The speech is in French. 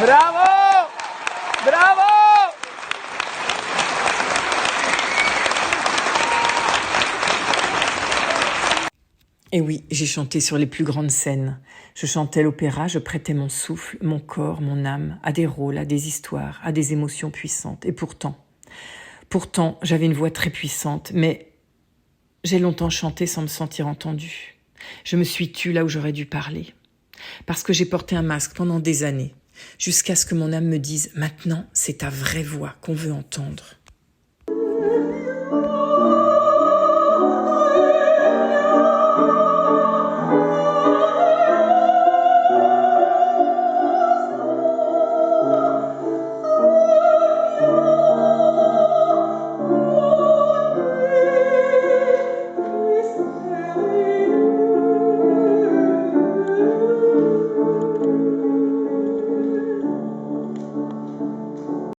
Bravo! Bravo! Et oui, j'ai chanté sur les plus grandes scènes. Je chantais l'opéra, je prêtais mon souffle, mon corps, mon âme, à des rôles, à des histoires, à des émotions puissantes. Et pourtant, j'avais une voix très puissante, mais j'ai longtemps chanté sans me sentir entendue. Je me suis tue là où j'aurais dû parler. Parce que j'ai porté un masque pendant des années, jusqu'à ce que mon âme me dise « Maintenant, c'est ta vraie voix qu'on veut entendre ».